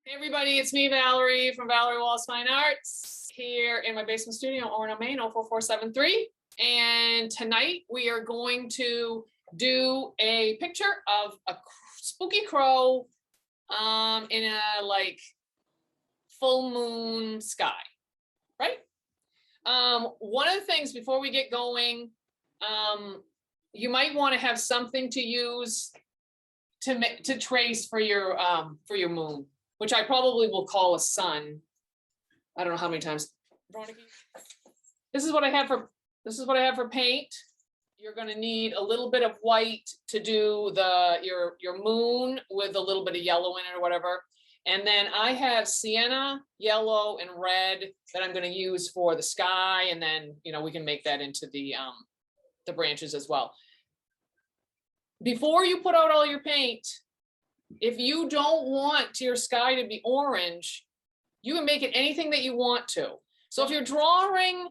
Hey everybody, it's me, Valerie from Valerie Wallace Fine Arts here in my basement studio, Orono, Maine, 04473. And tonight we are going to do a picture of a spooky crow in a like full moon sky, right? One of the things before we get going, you might want to have something to use to trace for your moon, which I probably will call a sun. I don't know how many times. This is what I have for paint. You're going to need a little bit of white to do your moon with a little bit of yellow in it or whatever. And then I have sienna, yellow, and red that I'm going to use for the sky. And then, we can make that into the branches as well. Before you put out all your paint, if you don't want your sky to be orange, you can make it anything that you want to. So if you're drawing,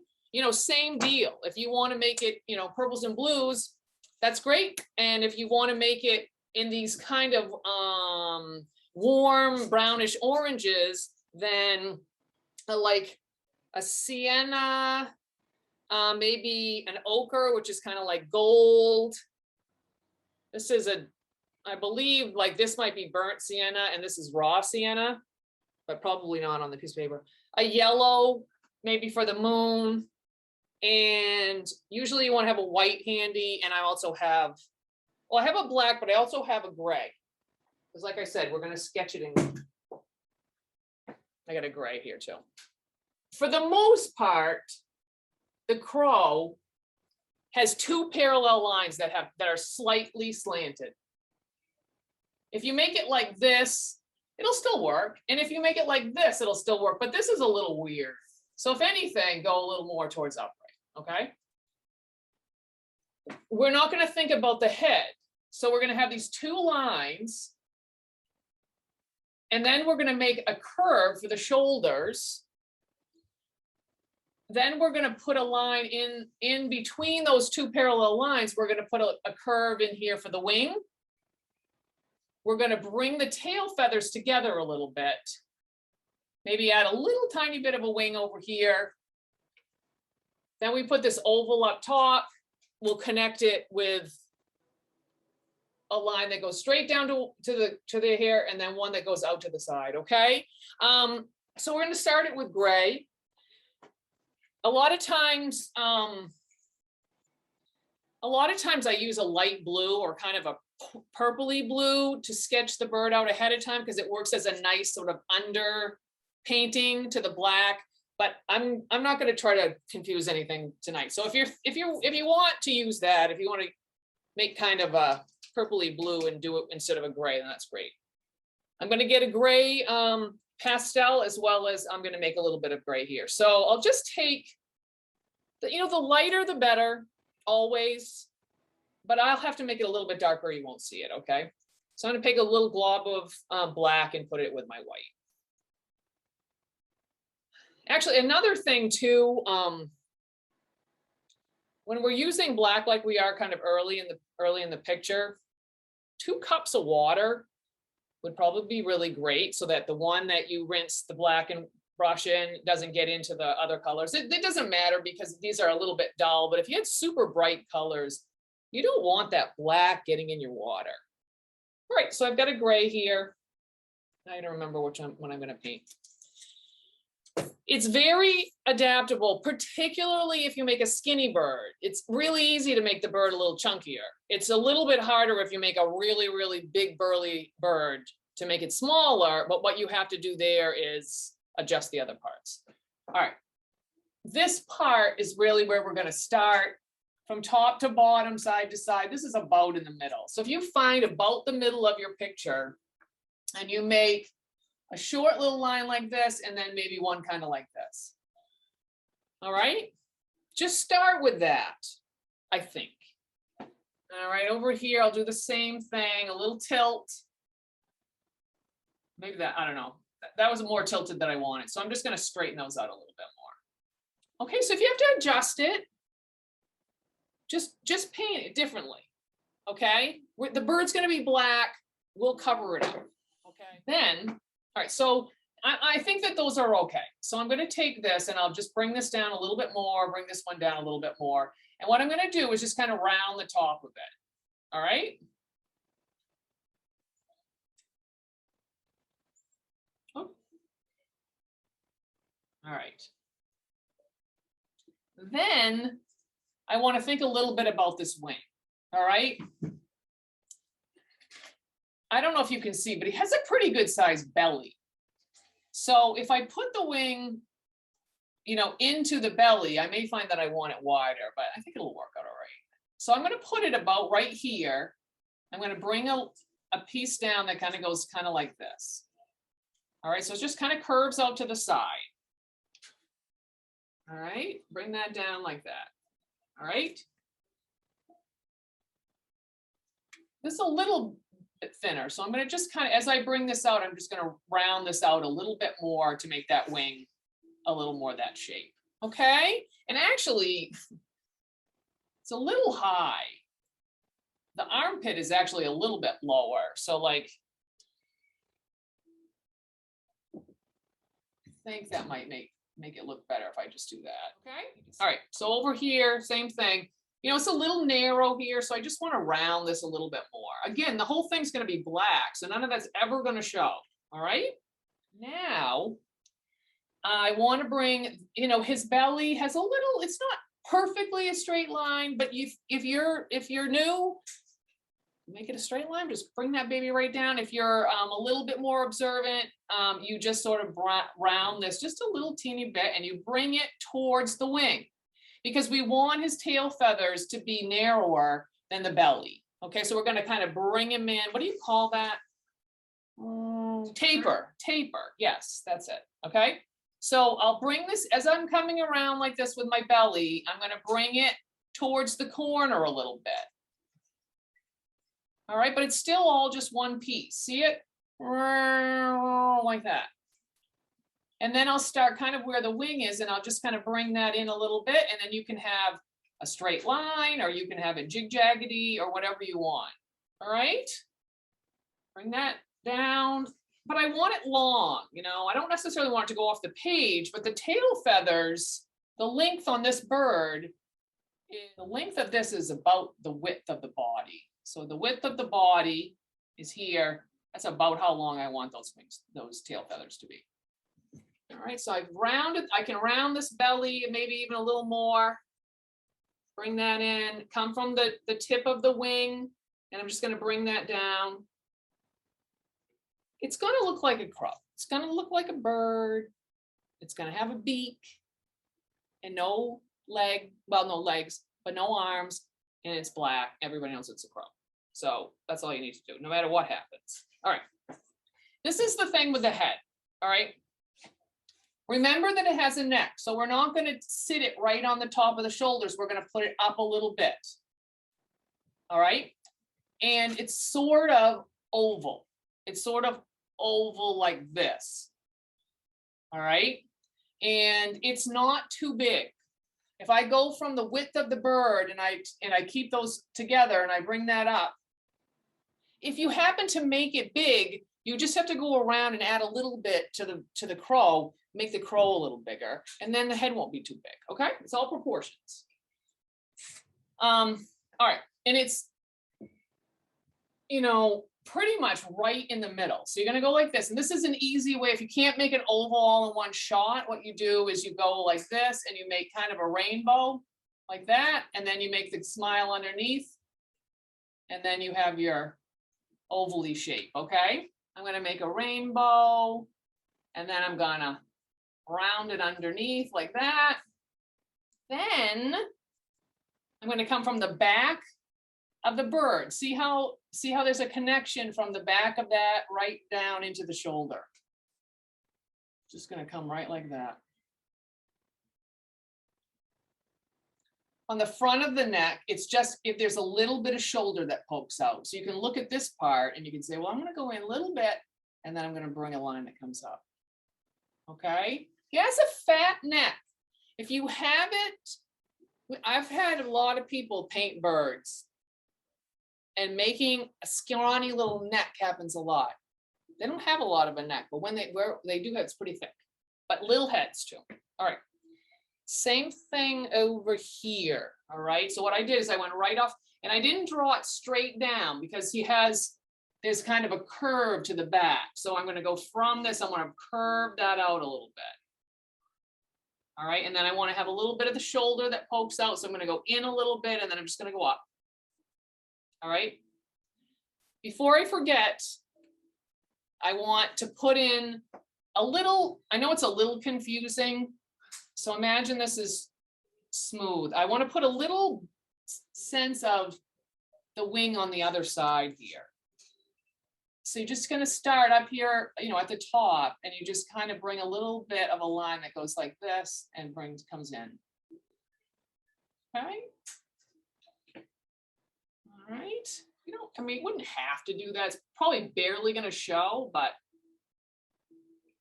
same deal. If you want to make it, purples and blues, that's great. And if you want to make it in these kind of warm brownish oranges, then like a sienna, maybe an ochre, which is kind of like gold. This is I believe like this might be burnt sienna and this is raw sienna, but probably not on the piece of paper. A yellow, maybe for the moon. And usually you want to have a white handy. And I also have, I have a black, but I also have a gray. Because like I said, we're going to sketch it in. I got a gray here too. For the most part, the crow has two parallel lines that are slightly slanted. If you make it like this, it'll still work. And if you make it like this, it'll still work. But this is a little weird. So if anything, go a little more towards upright, okay? We're not going to think about the head. So we're going to have these two lines. And then we're going to make a curve for the shoulders. Then we're going to put a line in between those two parallel lines. We're going to put a curve in here for the wing. We're going to bring the tail feathers together a little bit. Maybe add a little tiny bit of a wing over here. Then we put this oval up top. We'll connect it with a line that goes straight down to the hair and then one that goes out to the side, okay? So we're going to start it with gray. A lot of times I use a light blue or kind of a purpley blue to sketch the bird out ahead of time because it works as a nice sort of under painting to the black. But I'm not going to try to confuse anything tonight. So if you want to use that, if you want to make kind of a purpley blue and do it instead of a gray, then that's great. I'm going to get a gray pastel as well as I'm going to make a little bit of gray here. So I'll just take the lighter the better always, but I'll have to make it a little bit darker. You won't see it. Okay. So I'm going to take a little glob of black and put it with my white. Actually, another thing too, when we're using black, like we are kind of early in the picture, 2 cups of water would probably be really great so that the one that you rinse the black and brush in doesn't get into the other colors. It doesn't matter because these are a little bit dull, but if you had super bright colors, you don't want that black getting in your water. All right, so I've got a gray here. I don't remember which one I'm going to paint. It's very adaptable, particularly if you make a skinny bird. It's really easy to make the bird a little chunkier. It's a little bit harder if you make a really, really big burly bird to make it smaller, but what you have to do there is adjust the other parts. All right, this part is really where we're going to start from top to bottom, side to side. This is about in the middle. So if you find about the middle of your picture and you make a short little line like this, and then maybe one kind of like this. All right, just start with that, I think. All right, over here, I'll do the same thing, a little tilt. Maybe that, I don't know. That was more tilted than I wanted. So I'm just going to straighten those out a little bit more. Okay, so if you have to adjust it, just paint it differently. Okay, the bird's going to be black. We'll cover it up. Okay, then All right, so I think that those are okay. So I'm going to take this and I'll just bring this down a little bit more, bring this one down a little bit more. And what I'm going to do is just kind of round the top of it. All right. Oh. All right. Then I want to think a little bit about this wing. All right. I don't know if you can see, but he has a pretty good sized belly. So if I put the wing, you know, into the belly, I may find that I want it wider, but I think it'll work out all right. So I'm going to put it about right here. I'm going to bring a piece down that kind of goes kind of like this. All right, so it just kind of curves out to the side. All right, bring that down like that. All right. This is a little bit thinner, so I'm going to just kind of, as I bring this out, I'm just going to round this out a little bit more to make that wing a little more that shape. Okay, and actually, it's a little high. The armpit is actually a little bit lower, so like, I think that might make it look better if I just do that. Okay. All right. So over here, same thing. You know, it's a little narrow here, so I just want to round this a little bit more. Again, the whole thing's going to be black, so none of that's ever going to show. All right. Now, I want to bring, you know, his belly has a little, it's not perfectly a straight line, but if you're new, make it a straight line, just bring that baby right down. If you're a little bit more observant, you just sort of round this just a little teeny bit and you bring it towards the wing, because we want his tail feathers to be narrower than the belly. Okay, so we're going to kind of bring him in. What do you call that? Taper. Yes, that's it. Okay, so I'll bring this, as I'm coming around like this with my belly, I'm going to bring it towards the corner a little bit. All right, but it's still all just one piece. See it? Like that. And then I'll start kind of where the wing is, and I'll just kind of bring that in a little bit, and then you can have a straight line, or you can have it jig-jaggedy, or whatever you want. All right? Bring that down. But I want it long, you know? I don't necessarily want it to go off the page, but the tail feathers, the length on this bird, the length of this is about the width of the body. So the width of the body is here. That's about how long I want those wings, those tail feathers to be. All right, so I've rounded, I can round this belly maybe even a little more. Bring that in, come from the tip of the wing, and I'm just going to bring that down. It's going to look like a crow. It's going to look like a bird. It's going to have a beak and no leg, well, no legs, but no arms, and it's black. Everybody knows it's a crow. So that's all you need to do, no matter what happens. All right. This is the thing with the head. All right. Remember that it has a neck, so we're not going to sit it right on the top of the shoulders. We're going to put it up a little bit. All right. And it's sort of oval. It's sort of oval like this. All right. And it's not too big. If I go from the width of the bird and I keep those together and I bring that up, if you happen to make it big, you just have to go around and add a little bit to the crow, make the crow a little bigger, and then the head won't be too big. Okay, it's all proportions. All right, and it's, you know, pretty much right in the middle. So you're going to go like this, and this is an easy way. If you can't make an oval all in one shot, what you do is you go like this and you make kind of a rainbow like that, and then you make the smile underneath, and then you have your ovally shape. Okay, I'm going to make a rainbow, and then I'm going to round it underneath like that. Then I'm going to come from the back of the bird. See how there's a connection from the back of that right down into the shoulder. Just going to come right like that. On the front of the neck, it's just if there's a little bit of shoulder that pokes out. So you can look at this part and you can say, well, I'm going to go in a little bit, and then I'm going to bring a line that comes up. Okay. He has a fat neck. If you have it, I've had a lot of people paint birds, and making a scrawny little neck happens a lot. They don't have a lot of a neck, but when they do have, it's pretty thick, but little heads too. All right. Same thing over here. All right. So what I did is I went right off and I didn't draw it straight down because there's kind of a curve to the back. So I'm going to go from this, I'm going to curve that out a little bit. All right. And then I want to have a little bit of the shoulder that pokes out. So I'm going to go in a little bit and then I'm just going to go up. All right. Before I forget, I want to put in a little, I know it's a little confusing. So imagine this is smooth. I want to put a little sense of the wing on the other side here. So you're just going to start up here, at the top, and you just kind of bring a little bit of a line that goes like this and comes in. Okay. All right. You wouldn't have to do that. It's probably barely going to show, but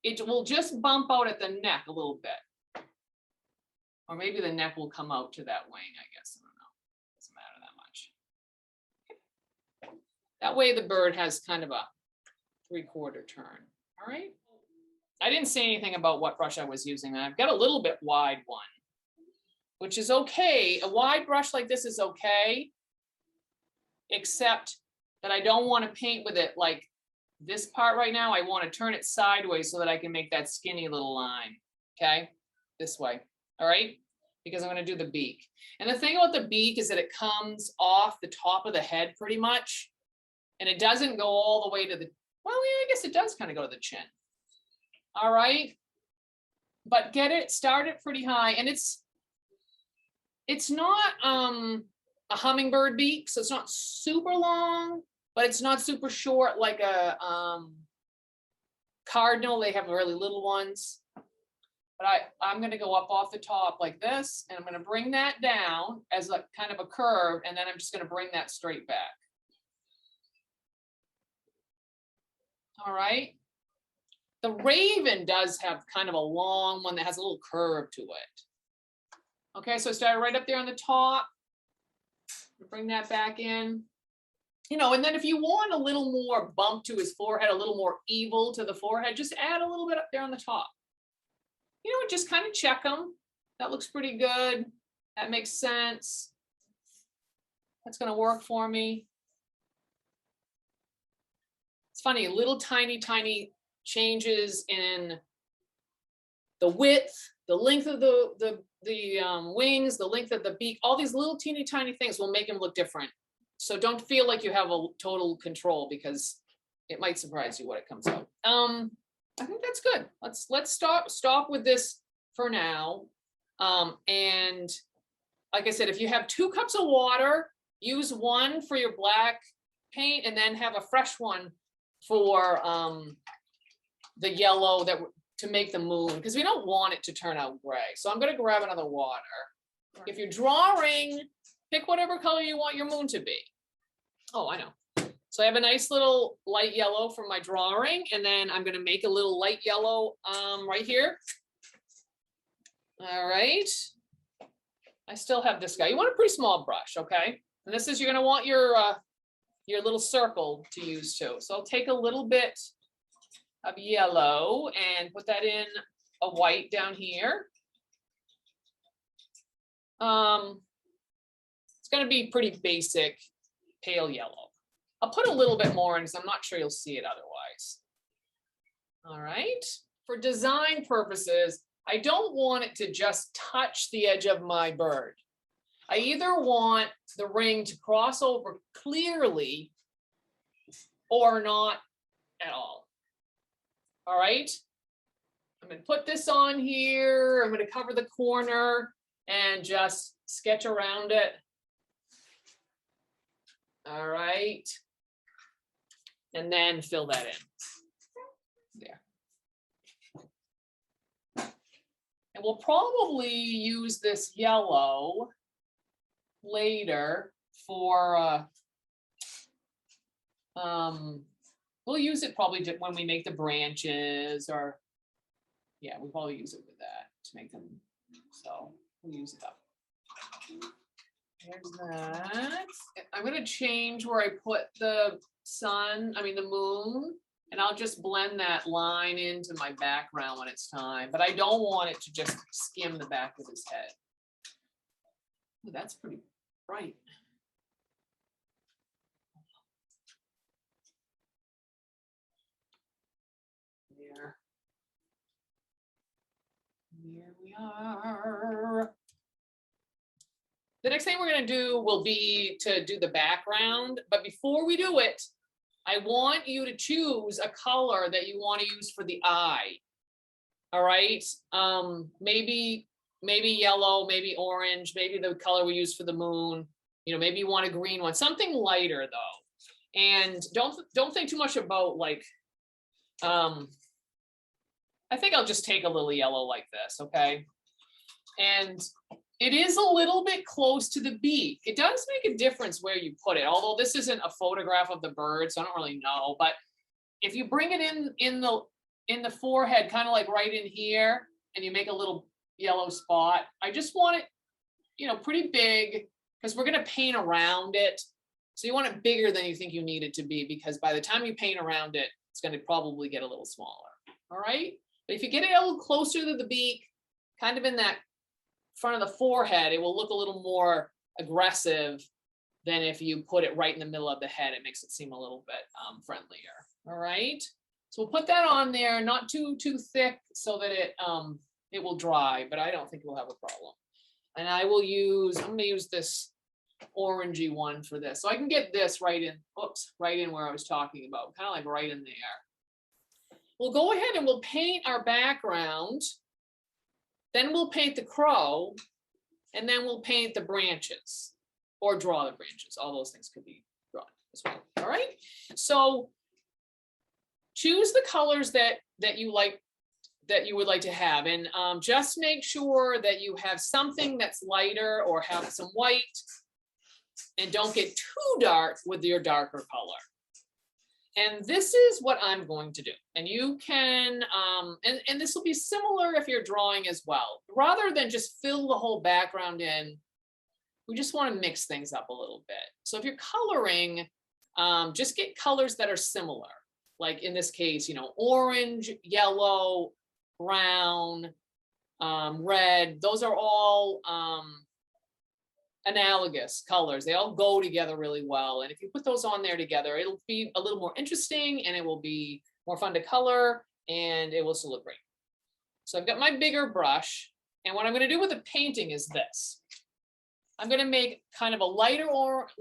it will just bump out at the neck a little bit. Or maybe the neck will come out to that wing, I guess. I don't know. Doesn't matter that much. That way the bird has kind of a 3/4 turn. All right. I didn't say anything about what brush I was using. I've got a little bit wide one, which is okay. A wide brush like this is okay, except that I don't want to paint with it like this part right now. I want to turn it sideways so that I can make that skinny little line. Okay. This way. All right. Because I'm going to do the beak. And the thing about the beak is that it comes off the top of the head pretty much. And it doesn't go all the way to the, well, yeah, I guess it does kind of go to the chin. All right. But start it pretty high. And it's not a hummingbird beak. So it's not super long, but it's not super short like a cardinal. They have really little ones. But I'm going to go up off the top like this, and I'm going to bring that down as a kind of a curve, and then I'm just going to bring that straight back. All right. The raven does have kind of a long one that has a little curve to it. Okay, so I started right up there on the top. Bring that back in. And then if you want a little more bump to his forehead, a little more evil to the forehead, just add a little bit up there on the top. Just kind of check them. That looks pretty good. That makes sense. That's going to work for me. It's funny, little tiny changes in the width, the length of the wings, the length of the beak, all these little teeny tiny things will make them look different. So don't feel like you have a total control because it might surprise you what it comes out. I think that's good. Let's stop with this for now. And like I said, if you have 2 cups of water, use one for your black paint and then have a fresh one for the yellow to make the moon, because we don't want it to turn out gray. So I'm going to grab another water. If you're drawing, pick whatever color you want your moon to be. Oh, I know. So I have a nice little light yellow for my drawing, and then I'm going to make a little light yellow right here. All right. I still have this guy. You want a pretty small brush, okay? And this is, you're going to want your little circle to use too. So I'll take a little bit of yellow and put that in a white down here. It's going to be pretty basic pale yellow. I'll put a little bit more in because I'm not sure you'll see it otherwise. All right. For design purposes, I don't want it to just touch the edge of my bird. I either want the ring to cross over clearly or not at all. All right. I'm going to put this on here. I'm going to cover the corner and just sketch around it. All right. And then fill that in. There. And we'll probably use this yellow later for, we'll use it probably when we make the branches, or, yeah, we'll probably use it with that to make them, so we'll use it up. There's that. I'm going to change where I put the moon, And I'll just blend that line into my background when it's time, but I don't want it to just skim the back of his head. Ooh, that's pretty bright. There. Here we are. The next thing we're going to do will be to do the background, but before we do it, I want you to choose a color that you want to use for the eye. All right. Maybe yellow, maybe orange, maybe the color we use for the moon. You know, maybe you want a green one, something lighter though. And don't think too much about like, I think I'll just take a little yellow like this, okay? And it is a little bit close to the beak. It does make a difference where you put it, although this isn't a photograph of the bird, so I don't really know. But if you bring it in the forehead, kind of like right in here, and you make a little yellow spot, I just want it, you know, pretty big because we're going to paint around it. So you want it bigger than you think you need it to be, because by the time you paint around it, it's going to probably get a little smaller. All right. But if you get it a little closer to the beak, kind of in that front of the forehead, it will look a little more aggressive than if you put it right in the middle of the head. It makes it seem a little bit friendlier. All right. So we'll put that on there, not too thick so that it will dry, but I don't think we'll have a problem. And I'm going to use this orangey one for this. So I can get this right in, right in where I was talking about, kind of like right in there. We'll go ahead and we'll paint our background. Then we'll paint the crow, and then we'll paint the branches or draw the branches. All those things could be drawn as well. All right. So choose the colors that you like, that you would like to have, and just make sure that you have something that's lighter or have some white, and don't get too dark with your darker color. And this is what I'm going to do. And you can, and this will be similar if you're drawing as well. Rather than just fill the whole background in, we just want to mix things up a little bit. So if you're coloring, just get colors that are similar. Like in this case, you know, orange, yellow, brown, red. Those are all analogous colors. They all go together really well. And if you put those on there together, it'll be a little more interesting, and it will be more fun to color, and it will still look great. So I've got my bigger brush, and what I'm going to do with the painting is this. I'm going to make kind of a lighter orange,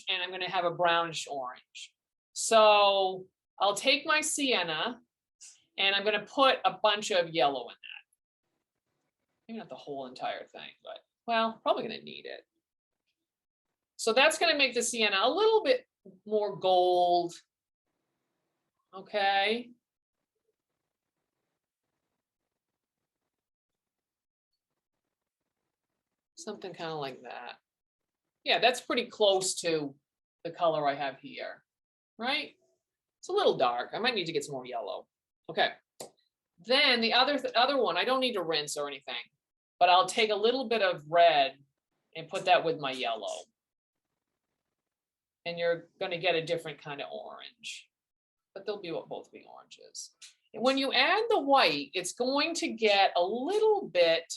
and I'm going to have a brownish orange. So I'll take my sienna, and I'm going to put a bunch of yellow in that. Maybe not the whole entire thing, but well, probably going to need it. So that's going to make the sienna a little bit more gold. Okay. Something kind of like that. Yeah, that's pretty close to the color I have here, right? It's a little dark. I might need to get some more yellow. Okay. Then the other one, I don't need to rinse or anything, but I'll take a little bit of red and put that with my yellow. And you're going to get a different kind of orange, but they'll be both be oranges. And when you add the white, it's going to get a little bit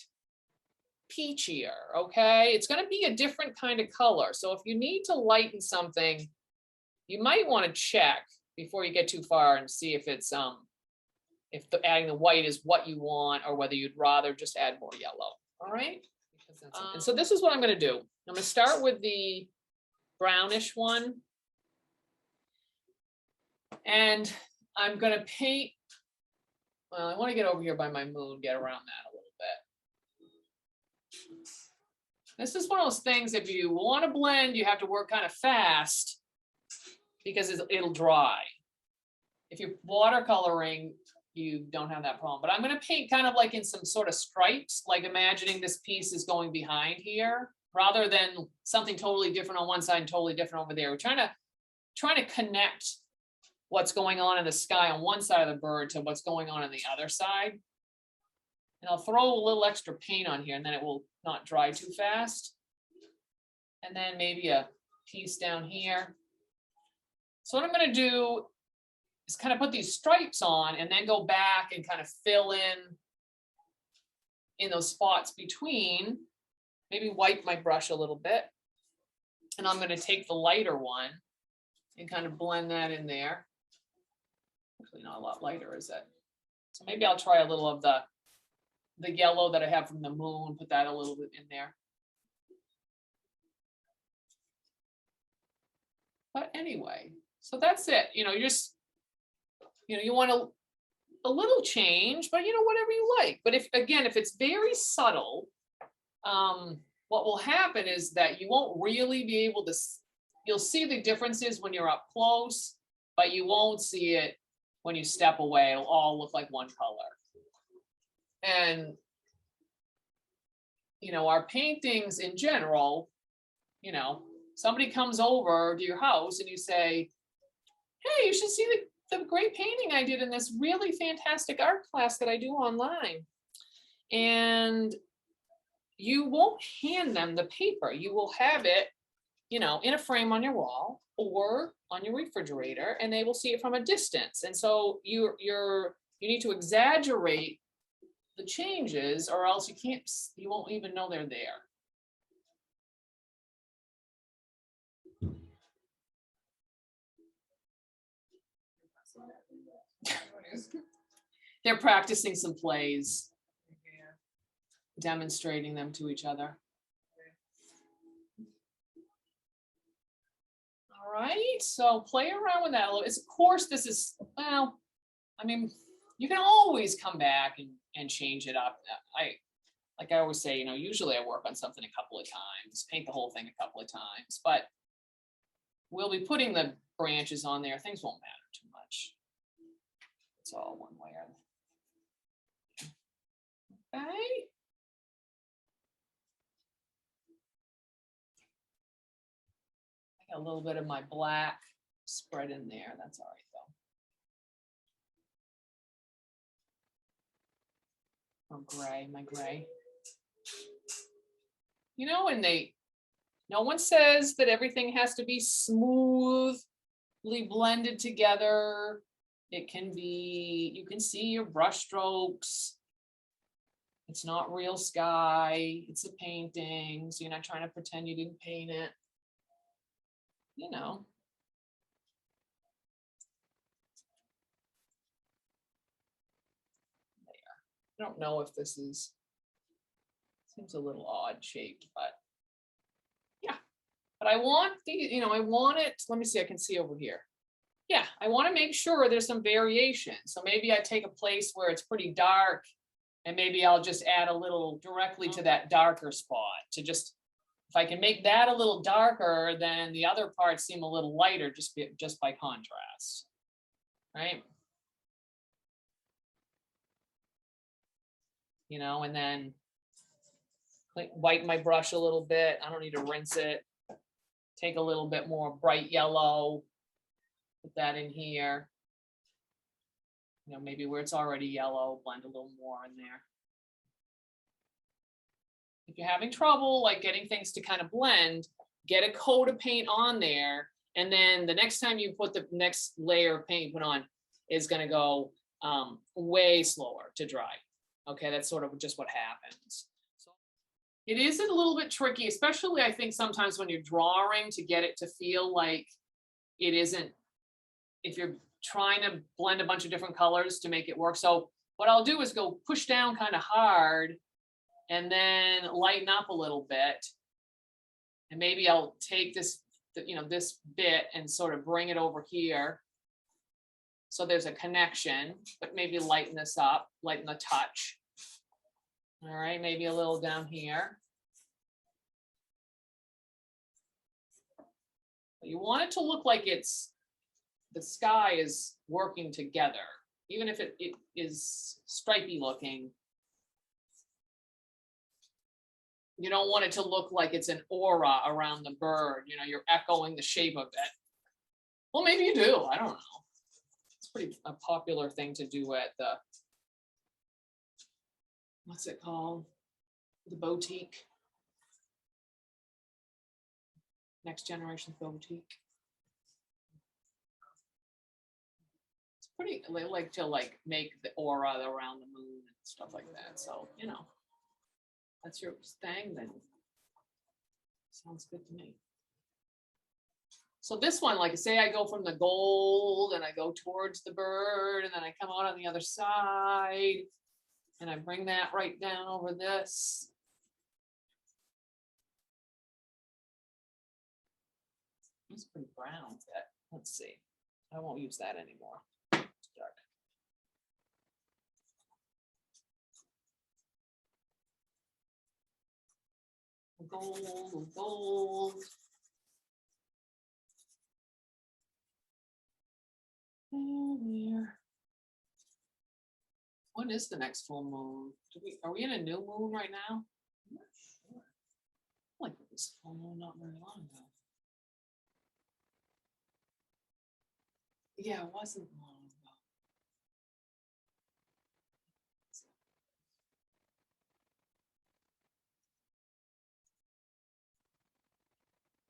peachier, okay? It's going to be a different kind of color. So if you need to lighten something, you might want to check before you get too far and see if it's if adding the white is what you want, or whether you'd rather just add more yellow. All right. And so this is what I'm going to do. I'm going to start with the brownish one, and I'm going to paint. Well, I want to get over here by my moon, get around that a little bit. This is one of those things, if you want to blend, you have to work kind of fast because it'll dry. If you're watercoloring, you don't have that problem. But I'm going to paint kind of like in some sort of stripes, like imagining this piece is going behind here, rather than something totally different on one side and totally different over there. We're trying to connect what's going on in the sky on one side of the bird to what's going on the other side. And I'll throw a little extra paint on here, and then it will not dry too fast. And then maybe a piece down here. So what I'm going to do is kind of put these stripes on and then go back and kind of fill in those spots between. Maybe wipe my brush a little bit. And I'm going to take the lighter one and kind of blend that in there. Actually, not a lot lighter, is it? So maybe I'll try a little of the yellow that I have from the moon, put that a little bit in there. But anyway, so that's it. You know, you just, you know, you want a little change, but you know, whatever you like. But if it's very subtle, what will happen is that you won't really be able to, you'll see the differences when you're up close, but you won't see it when you step away. It'll all look like one color. And, you know, our paintings in general, you know, somebody comes over to your house and you say, hey, you should see the great painting I did in this really fantastic art class that I do online. And you won't hand them the paper. You will have it, you know, in a frame on your wall or on your refrigerator, and they will see it from a distance. And so you need to exaggerate the changes, or else you won't even know they're there. They're practicing some plays, demonstrating them to each other. All right, so play around with that a little. Of course, this is, well, I mean, you can always come back and change it up. Like I always say, you know, usually I work on something a couple of times, paint the whole thing a couple of times, but we'll be putting the branches on there. Things won't matter too much. It's all one way or the other. Okay. I got a little bit of my black spread in there. That's all right though. Oh, gray, my gray. You know, and no one says that everything has to be smoothly blended together. It can be, you can see your brush strokes. It's not real sky, it's a painting. So you're not trying to pretend you didn't paint it. You know. There. I don't know if this seems a little odd shaped, but yeah. But I want you know, I want it, let me see, I can see over here. Yeah, I want to make sure there's some variation. So maybe I take a place where it's pretty dark, and maybe I'll just add a little directly to that darker spot to just, if I can make that a little darker, then the other parts seem a little lighter just by contrast, right? You know, and then wipe my brush a little bit. I don't need to rinse it. Take a little bit more bright yellow, put that in here. You know, maybe where it's already yellow, blend a little more in there. If you're having trouble like getting things to kind of blend, get a coat of paint on there, and then the next time you put the next layer of paint put on is going to go way slower to dry. Okay, that's sort of just what happens. So it is a little bit tricky, especially I think sometimes when you're drawing, to get it to feel like it isn't, if you're trying to blend a bunch of different colors to make it work. So what I'll do is go push down kind of hard and then lighten up a little bit. And maybe I'll take this, you know, this bit and sort of bring it over here. So there's a connection, but maybe lighten this up, lighten the touch. All right, maybe a little down here. But you want it to look like the sky is working together, even if it is stripy looking. You don't want it to look like it's an aura around the bird. You know, you're echoing the shape of it. Well, maybe you do. I don't know. It's pretty a popular thing to do at the, what's it called? The boutique. Next Generation Boutique. pretty, they like to like make the aura around the moon and stuff like that. So, you know, that's your thing, then sounds good to me. So this one, like say I go from the gold and I go towards the bird and then I come out on the other side and I bring that right down over this. It's pretty brown. Let's see. I won't use that anymore. It's dark. Gold, gold. There. When is the next full moon? Are we in a new moon right now? I'm not sure. Like it was full moon not very long ago. Yeah, it wasn't long ago.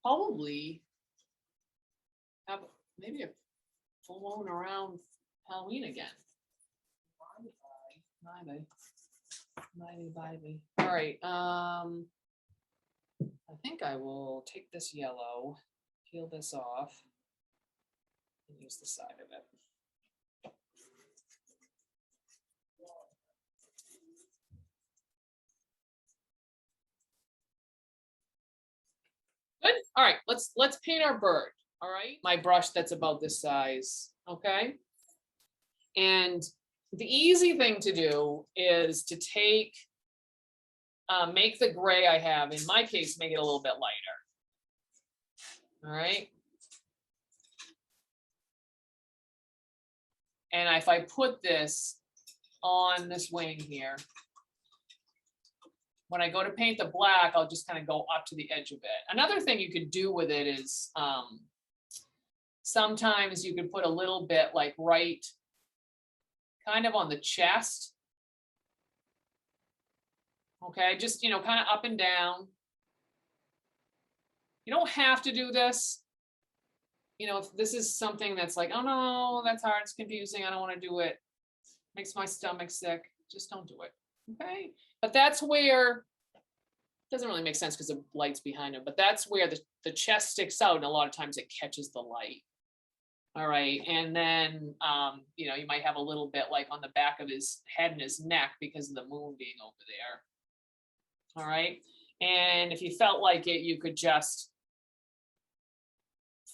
Probably have maybe a full moon around Halloween again. Maybe. All right. I think I will take this yellow, peel this off, and use the side of it. Good. All right, let's paint our bird. All right, my brush that's about this size. Okay. And the easy thing to do is to take, make the gray I have, in my case, make it a little bit lighter. All right. And if I put this on this wing here, when I go to paint the black, I'll just kind of go up to the edge of it. Another thing you could do with it is sometimes you could put a little bit like right kind of on the chest. Okay, just, you know, kind of up and down. You don't have to do this. You know, if this is something that's like, oh no, that's hard, it's confusing, I don't want to do it, makes my stomach sick, just don't do it. Okay, but that's where, it doesn't really make sense because the light's behind him, but that's where the chest sticks out and a lot of times it catches the light. All right, and then you know, you might have a little bit like on the back of his head and his neck because of the moon being over there. All right, and if you felt like it, you could just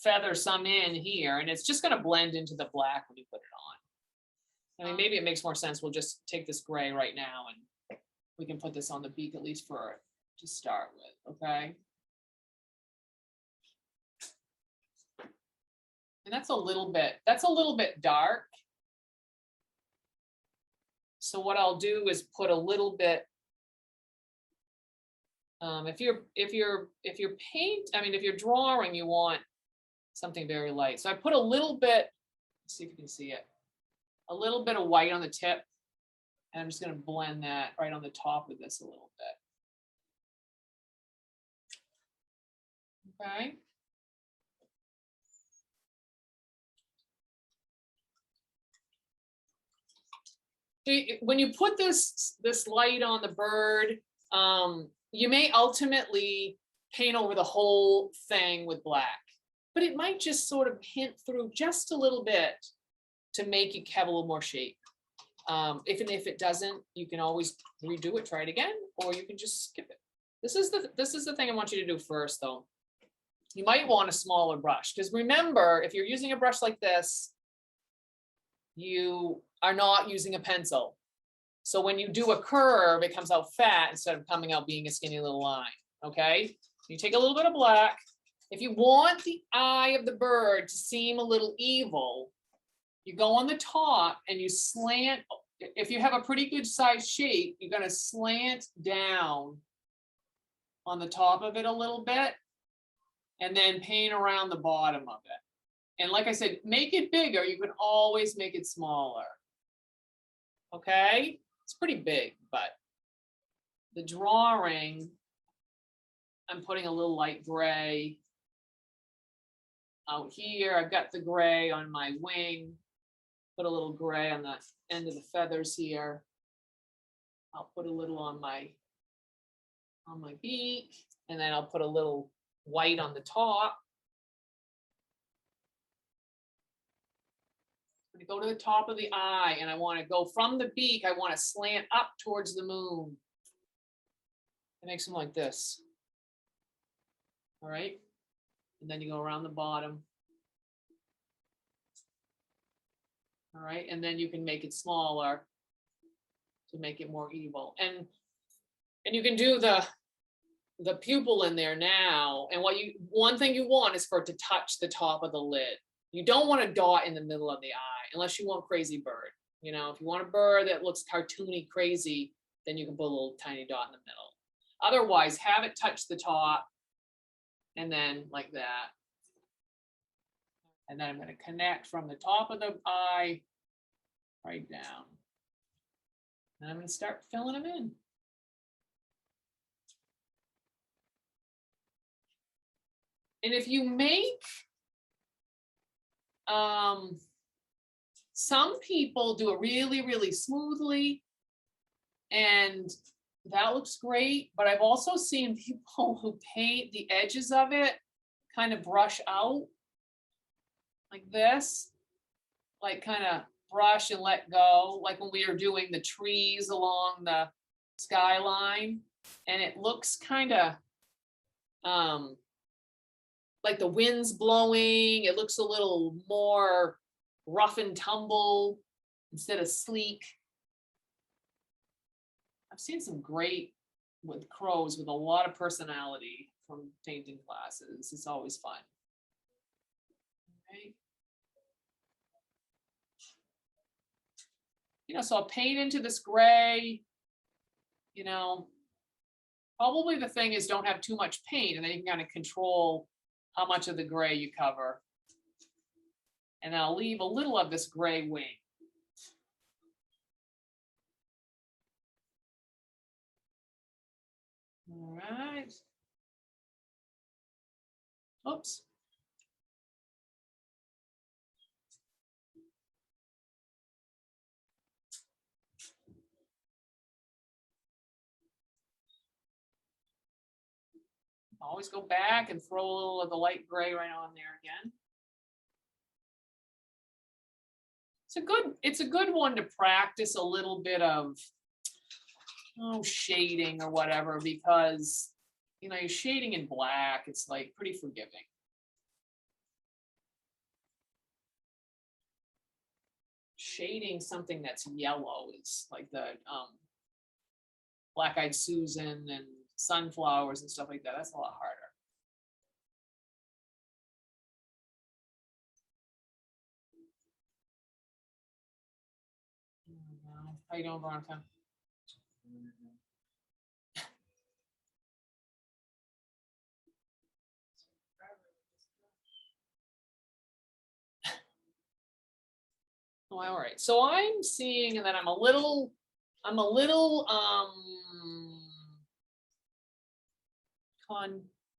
feather some in here, and it's just going to blend into the black when you put it on. I mean, maybe it makes more sense. We'll just take this gray right now, and we can put this on the beak at least for to start with. Okay. And that's a little bit dark. So what I'll do is put a little bit. If you're drawing, you want something very light. So I put a little bit, let's see if you can see it, a little bit of white on the tip. And I'm just going to blend that right on the top of this a little bit. Okay. When you put this light on the bird, you may ultimately paint over the whole thing with black, but it might just sort of hint through just a little bit to make it have a little more shape. If it doesn't, you can always redo it, try it again, or you can just skip it. This is the thing I want you to do first, though. You might want a smaller brush, because remember, if you're using a brush like this, you are not using a pencil. So when you do a curve, it comes out fat instead of coming out being a skinny little line. Okay, you take a little bit of black. If you want the eye of the bird to seem a little evil, you go on the top and you slant. If you have a pretty good size shape, you're going to slant down on the top of it a little bit and then paint around the bottom of it. And like I said, make it bigger. You can always make it smaller. Okay, it's pretty big, but the drawing, I'm putting a little light gray out here. I've got the gray on my wing. Put a little gray on the end of the feathers here. I'll put a little on my beak, and then I'll put a little white on the top. I'm going to go to the top of the eye, and I want to go from the beak. I want to slant up towards the moon. It makes them like this. All right. And then you go around the bottom. All right. And then you can make it smaller to make it more evil. And you can do the pupil in there now. And one thing you want is for it to touch the top of the lid. You don't want a dot in the middle of the eye unless you want crazy bird. You know, if you want a bird that looks cartoony crazy, then you can put a little tiny dot in the middle. Otherwise, have it touch the top and then like that. And then I'm going to connect from the top of the eye right down. And I'm going to start filling them in. And if you make, some people do it really, really smoothly, and that looks great. But I've also seen people who paint the edges of it kind of brush out like this, like kind of brush and let go, like when we were doing the trees along the skyline, and it looks kind of like the wind's blowing. It looks a little more rough and tumble instead of sleek. I've seen some great with crows with a lot of personality from painting classes. It's always fun. Okay. You know, so I'll paint into this gray, you know, probably the thing is don't have too much paint, and then you can kind of control how much of the gray you cover. And I'll leave a little of this gray wing. All right. Oops. Always go back and throw a little of the light gray right on there again. It's a good one to practice a little bit of shading or whatever, because you know, you're shading in black, it's like pretty forgiving. Shading something that's yellow is like the Black-Eyed Susan and sunflowers and stuff like that. That's a lot harder. How you doing, Veronica? Oh, all right. So I'm seeing, and then I'm a little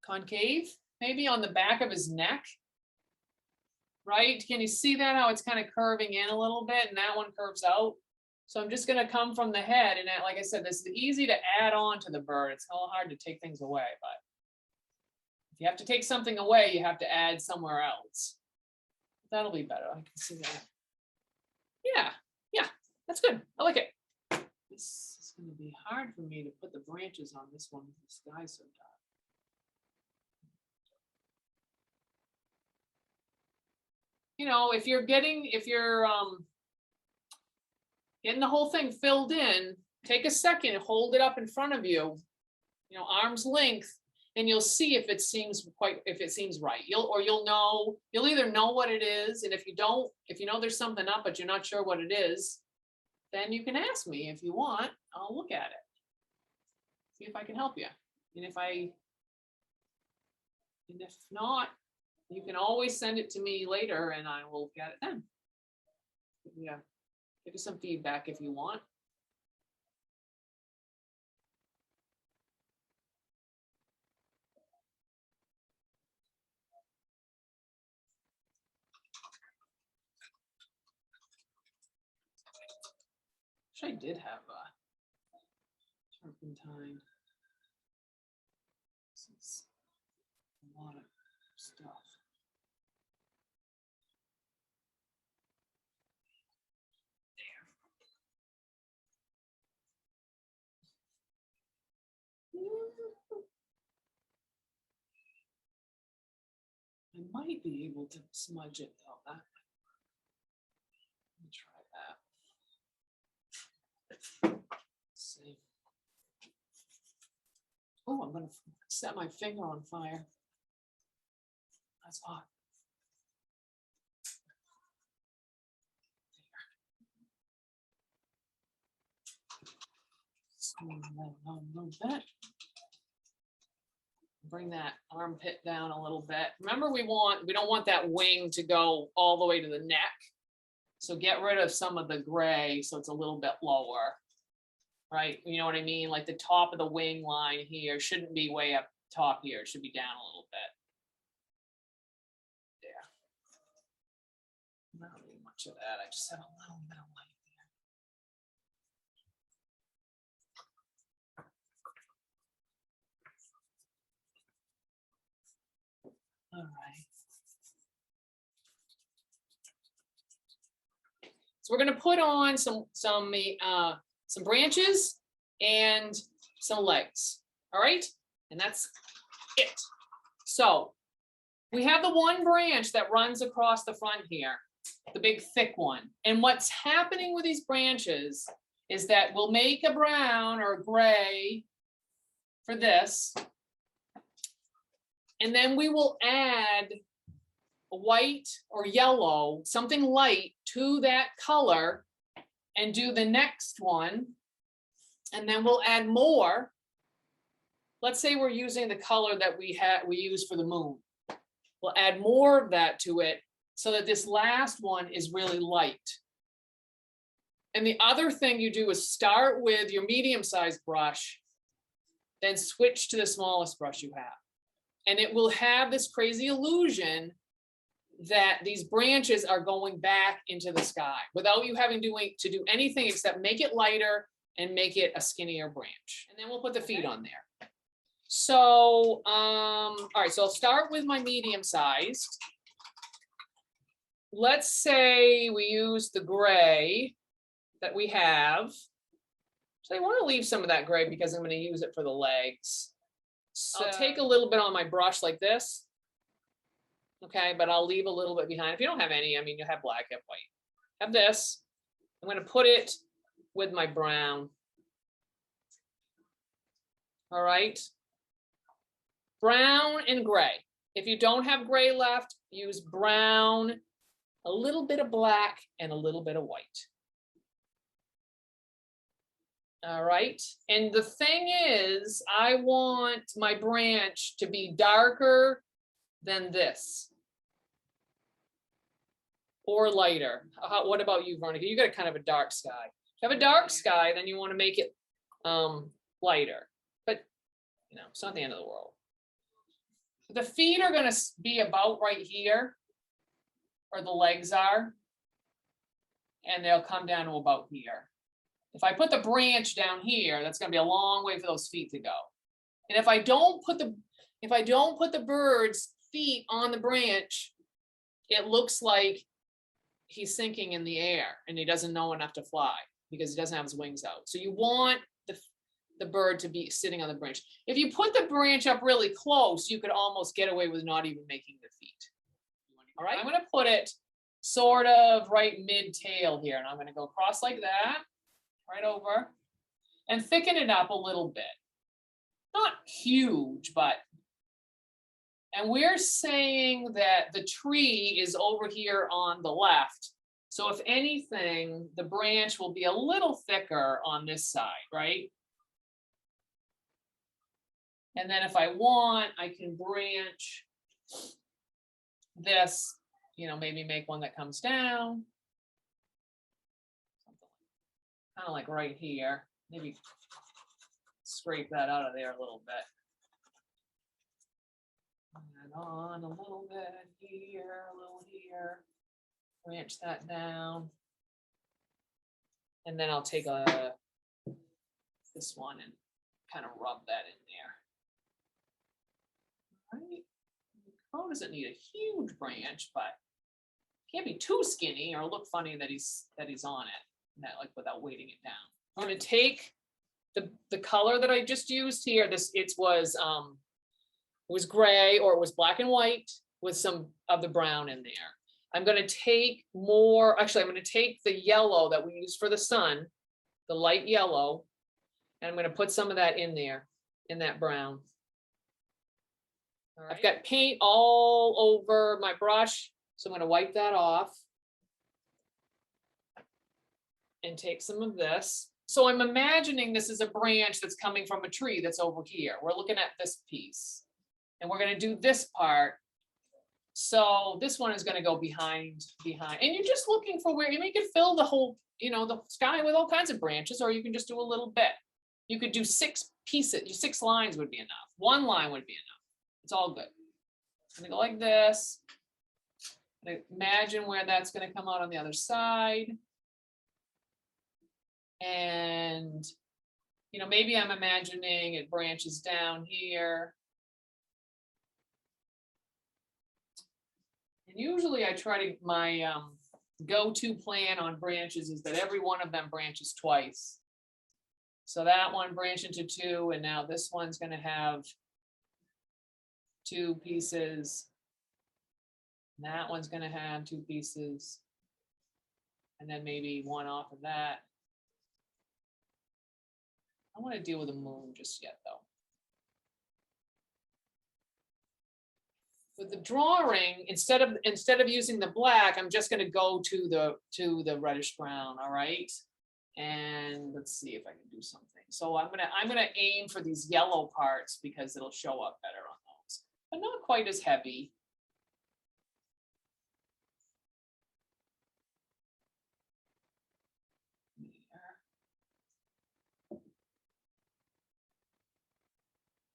concave, maybe on the back of his neck. Right? Can you see that, how it's kind of curving in a little bit, and that one curves out? So I'm just going to come from the head, and like I said, this is easy to add on to the bird. It's a little hard to take things away, but if you have to take something away, you have to add somewhere else. That'll be better. I can see that. Yeah, that's good. I like it. This is going to be hard for me to put the branches on this one. The sky's so dark. You know, if you're getting the whole thing filled in, take a second, hold it up in front of you, you know, arm's length, and you'll see if it seems right. You'll either know what it is, and if you know there's something up but you're not sure what it is, then you can ask me if you want. I'll look at it, see if I can help you. And if not, you can always send it to me later and I will look at it then. Yeah, give you some feedback if you want. I did have turpentine. This is a lot of stuff. I might be able to smudge it though. Let me try that. Let's see. Oh, I'm gonna set my finger on fire. That's hot. A bit. Bring that armpit down a little bit. Remember, we don't want that wing to go all the way to the neck. So get rid of some of the gray so it's a little bit lower. Right? You know what I mean? Like the top of the wing line here shouldn't be way up top here. It should be down a little bit. There. Not really much of that. I just have a little bit of light there. All right. So we're going to put on some branches and some legs. All right, and that's it. So we have the one branch that runs across the front here, the big thick one. And what's happening with these branches is that we'll make a brown or a gray for this. And then we will add a white or yellow, something light to that color and do the next one. And then we'll add more. Let's say we're using the color that we use for the moon. We'll add more of that to it so that this last one is really light. And the other thing you do is start with your medium-sized brush, then switch to the smallest brush you have. And it will have this crazy illusion that these branches are going back into the sky without you having to do anything except make it lighter and make it a skinnier branch. And then we'll put the feet on there. So, all right, so I'll start with my medium-sized. Let's say we use the gray that we have. So I want to leave some of that gray because I'm going to use it for the legs. So I'll take a little bit on my brush like this. Okay, but I'll leave a little bit behind. If you don't have any, I mean, you have black, you have white. Have this. I'm going to put it with my brown. All right. Brown and gray. If you don't have gray left, use brown, a little bit of black, and a little bit of white. All right. And the thing is, I want my branch to be darker than this. Or lighter. What about you, Veronica? You got kind of a dark sky. If you have a dark sky, then you want to make it lighter. But, you know, it's not the end of the world. The feet are going to be about right here, or the legs are, and they'll come down to about here. If I put the branch down here, that's going to be a long way for those feet to go. And if I don't put the bird's feet on the branch, it looks like he's sinking in the air and he doesn't know enough to fly because he doesn't have his wings out. So you want the bird to be sitting on the branch. If you put the branch up really close, you could almost get away with not even making the feet. All right, I'm going to put it sort of right mid-tail here, and I'm going to go across like that, right over, and thicken it up a little bit. Not huge, but, and we're saying that the tree is over here on the left. So if anything, the branch will be a little thicker on this side, right? And then if I want, I can branch this, you know, maybe make one that comes down. Kind of like right here. Maybe scrape that out of there a little bit. And on a little bit here, a little here. Branch that down. And then I'll take this one and kind of rub that in there. All right. The crow doesn't need a huge branch, but can't be too skinny or look funny that he's on it, like without weighting it down. I'm going to take the color that I just used here. It was gray, or it was black and white with some of the brown in there. I'm going to take more, actually, I'm going to take the yellow that we used for the sun, the light yellow, and I'm going to put some of that in there, in that brown. All right. I've got paint all over my brush, so I'm going to wipe that off and take some of this. So I'm imagining this is a branch that's coming from a tree that's over here. We're looking at this piece, and we're going to do this part. So this one is going to go behind, and you're just looking for where you can fill the whole, the sky with all kinds of branches, or you can just do a little bit. You could do 6 pieces, 6 lines would be enough. 1 line would be enough. It's all good. I'm going to go like this. Imagine where that's going to come out on the other side. And, maybe I'm imagining it branches down here. And usually I try to, my go-to plan on branches is that every one of them branches twice. So that one branched into 2, and now this one's going to have 2 pieces. And that one's going to have 2 pieces. And then maybe one off of that. I don't want to deal with the moon just yet, though. With the drawing, instead of using the black, I'm just going to go to the reddish brown. All right, and let's see if I can do something. So I'm gonna aim for these yellow parts because it'll show up better on those, but not quite as heavy.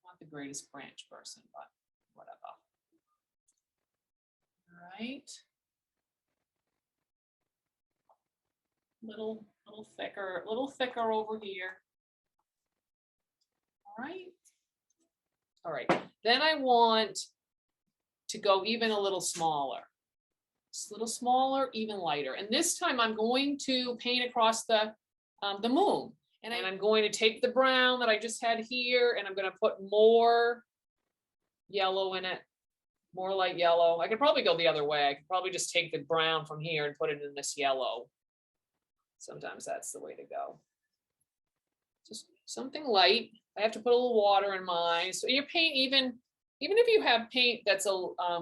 Not the greatest branch person, but whatever. All right. Little thicker over here. All right. All right. Then I want to go even a little smaller. Just a little smaller, even lighter. And this time I'm going to paint across the moon. And I'm going to take the brown that I just had here, and I'm going to put more yellow in it. More light yellow. I could probably go the other way. I could probably just take the brown from here and put it in this yellow. Sometimes that's the way to go. Just something light. I have to put a little water in mine. So your paint, even if you have paint that's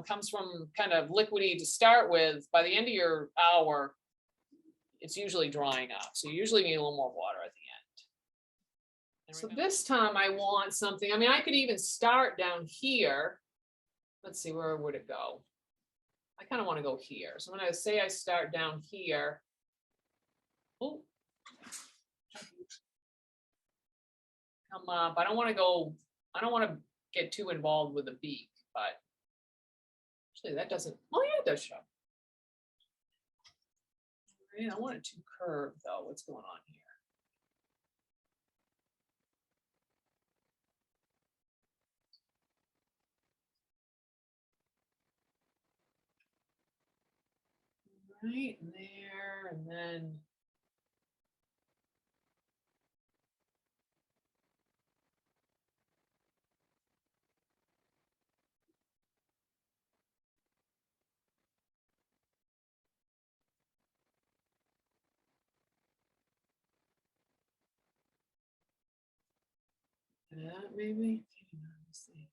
comes from kind of liquidy to start with, by the end of your hour, it's usually drying up. So you usually need a little more water at the end. So this time I want something. I could even start down here. Let's see, where would it go? I kind of want to go here. So I'm going to say I start down here. Oh, come up. I don't want to get too involved with the beak, but actually that doesn't, oh yeah, it does show. I don't want it too curved though. What's going on here? Right there, and then that maybe. Let's see.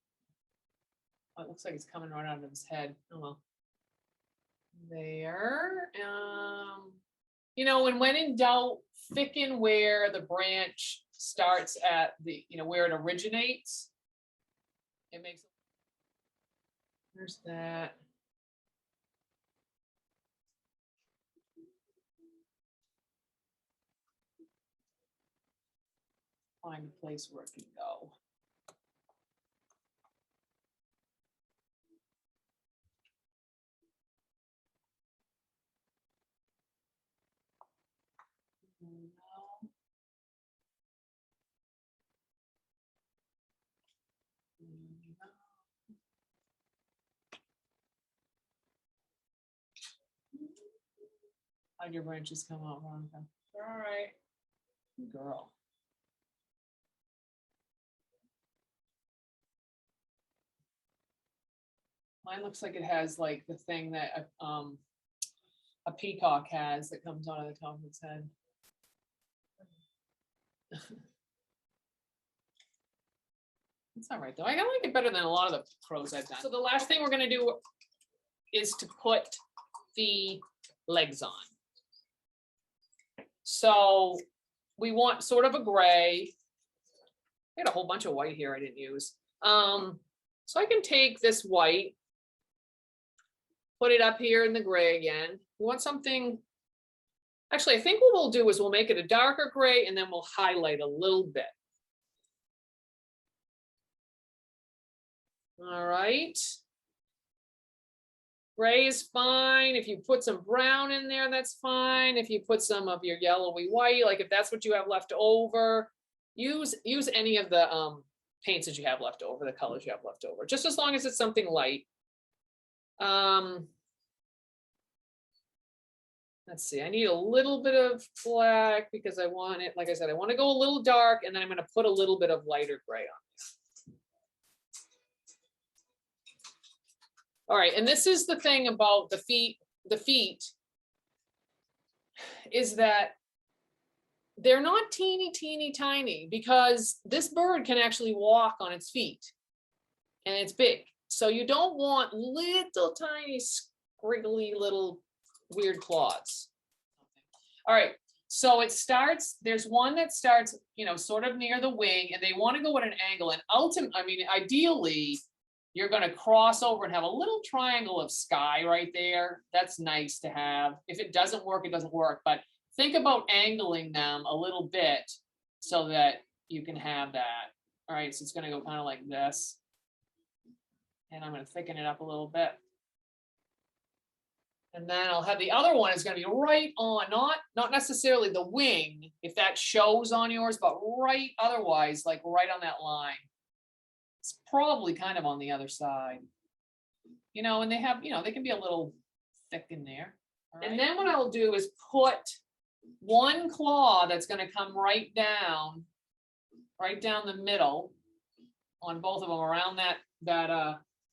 Oh, it looks like it's coming right out of his head. Oh well. There. And when in doubt, thicken where the branch starts at the, where it originates. It makes. There's that. Find a place where it can go. How'd your branches come out, Veronica? All right. Good girl. Mine looks like it has like the thing that a peacock has that comes out of the top of its head. It's all right though. I like it better than a lot of the crows I've done. So the last thing we're gonna do is to put the legs on. So we want sort of a gray. I got a whole bunch of white here I didn't use. So I can take this white, put it up here in the gray again. We want something, actually I think what we'll do is we'll make it a darker gray and then we'll highlight a little bit. All right. Gray is fine. If you put some brown in there, that's fine. If you put some of your yellowy white, like if that's what you have left over, use any of the paints that you have left over, the colors you have left over, just as long as it's something light. Let's see, I need a little bit of black because I want it, like I said, I want to go a little dark and then I'm going to put a little bit of lighter gray on. All right, and this is the thing about the feet is that they're not teeny tiny because this bird can actually walk on its feet and it's big. So you don't want little tiny squiggly little weird claws. All right, so it starts, there's one that starts, you know, sort of near the wing and they want to go at an angle and ultimately, I mean, ideally, you're going to cross over and have a little triangle of sky right there. That's nice to have. If it doesn't work, it doesn't work. But think about angling them a little bit so that you can have that. All right, so it's going to go kind of like this. And I'm going to thicken it up a little bit. And then I'll have the other one is going to be right on, not necessarily the wing, if that shows on yours, but right otherwise, like right on that line. It's probably kind of on the other side, you know, and they have, you know, they can be a little thick in there. Right. And then what I'll do is put one claw that's going to come right down the middle on both of them around that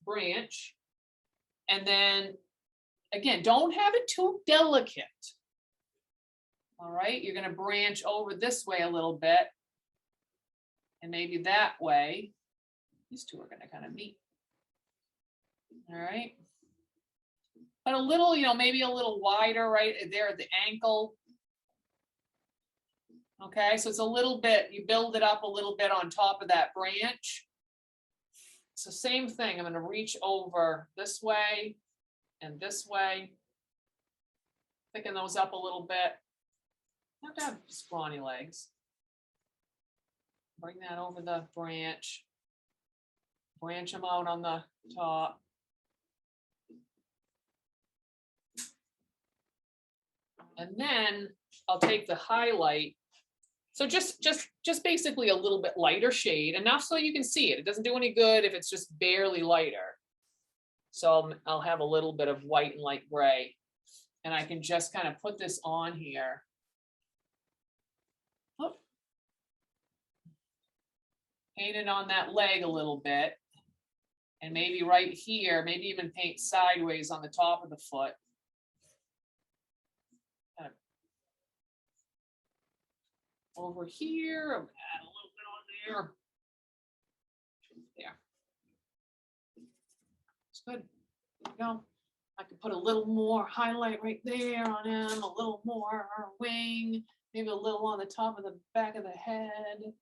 branch. And then again, don't have it too delicate. All right, you're going to branch over this way a little bit and maybe that way. These two are going to kind of meet. All right. But a little, you know, maybe a little wider right there at the ankle. Okay, so it's a little bit, you build it up a little bit on top of that branch. So same thing, I'm going to reach over this way and this way. Thicken those up a little bit. You have to have scrawny legs. Bring that over the branch. Branch them out on the top. And then I'll take the highlight. So just basically a little bit lighter shade, enough so you can see it. It doesn't do any good if it's just barely lighter. So I'll have a little bit of white and light gray. And I can just kind of put this on here. Oh. Paint it on that leg a little bit. And maybe right here, maybe even paint sideways on the top of the foot. Kind of over here, add a little bit on there. There. It's good. There we go. I could put a little more highlight right there on him, a little more wing, maybe a little on the top of the back of the head.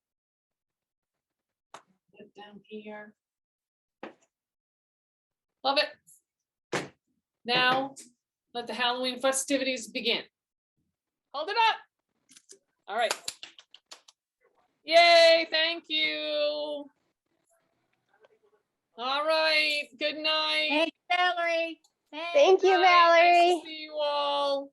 Get down here. Love it. Now, let the Halloween festivities begin. Hold it up. All right. Yay, thank you. All right, good night. Thanks, Valerie. Thank you, Valerie. Nice to see you all.